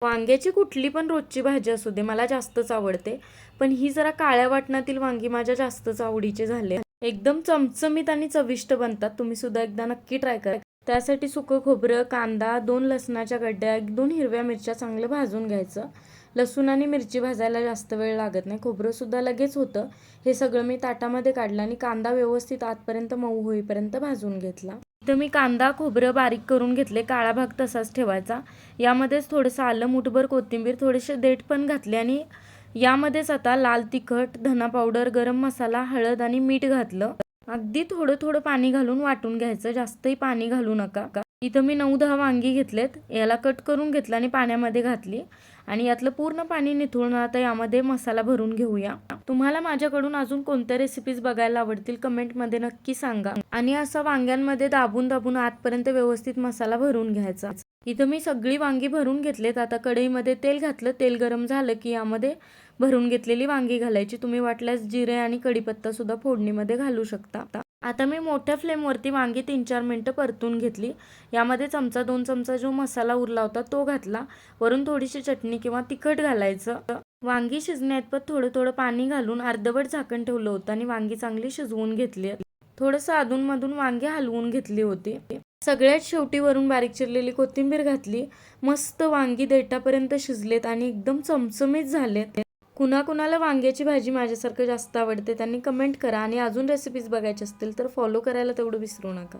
वांग्याची कुठली पण रोजची भाजी असू दे मला जास्तच आवडते, पण ही जरा काळ्या वाटणातील वांगी माझ्या जास्तच आवडीचे झाले. एकदम चमचमीत आणि चविष्ट बनतात. तुम्ही सुद्धा एकदा नक्की ट्राय करा. त्यासाठी सुकं खोबरं, कांदा, 2 लसणाच्या गड्ड्या, 2 हिरव्या मिरच्या चांगलं भाजून घ्यायचं. लसूण आणि मिरची भाजायला जास्त वेळ लागत नाही, खोबरं सुद्धा लगेच होतं. हे सगळं मी ताटामध्ये काढलं आणि कांदा व्यवस्थित आतपर्यंत मऊ होईपर्यंत भाजून घेतला. इथं मी कांदा खोबरं बारीक करून घेतले, काळा भाग तसाच ठेवायचा. यामध्येच थोडंसं आलं, मुठभर कोथिंबीर, थोडेसे देठ पण घातले आणि यामध्येच आता लाल तिखट, धना पावडर, गरम मसाला, हळद आणि मीठ घातलं. अगदी थोडं थोडं पाणी घालून वाटून घ्यायचं, जास्तही पाणी घालू नका. इथं मी 9-10 वांगी घेतलेत, याला कट करून घेतलं आणि पाण्यामध्ये घातली आणि यातलं पूर्ण पाणी निथळून आता यामध्ये मसाला भरून घेऊया. तुम्हाला माझ्याकडून अजून कोणत्या रेसिपीज बघायला आवडतील कमेंटमध्ये नक्की सांगा. आणि असं वांग्यांमध्ये दाबून दाबून आतपर्यंत व्यवस्थित मसाला भरून घ्यायचा. इथं मी सगळी वांगी भरून घेतलेत. आता कढईमध्ये तेल घातलं, तेल गरम झालं की यामध्ये भरून घेतलेली वांगी घालायची. तुम्ही वाटल्यास जिरे आणि कढीपत्ता सुद्धा फोडणीमध्ये घालू शकता. आता मी मोठ्या फ्लेमवरती वांगी 3-4 मिनिटं परतून घेतली. यामध्ये 1-2 चमचा जो मसाला उरला होता तो घातला. वरून थोडीशी चटणी किंवा तिखट घालायचं. वांगी शिजण्याइतपत थोडं थोडं पाणी घालून अर्धवट झाकण ठेवलं होतं आणि वांगी चांगली शिजवून घेतली. थोडंसं अधूनमधून वांगी हलवून घेतली होती. सगळ्यात शेवटी वरून बारीक चिरलेली कोथिंबीर घातली. मस्त वांगी देठापर्यंत शिजलेत आणि एकदम चमचमीत झालेत. कुणाकुणाला वांग्याची भाजी माझ्यासारखं जास्त आवडते त्यांनी कमेंट करा आणि अजून रेसिपीज बघायची असतील तर फॉलो करायला तेवढं विसरू नका.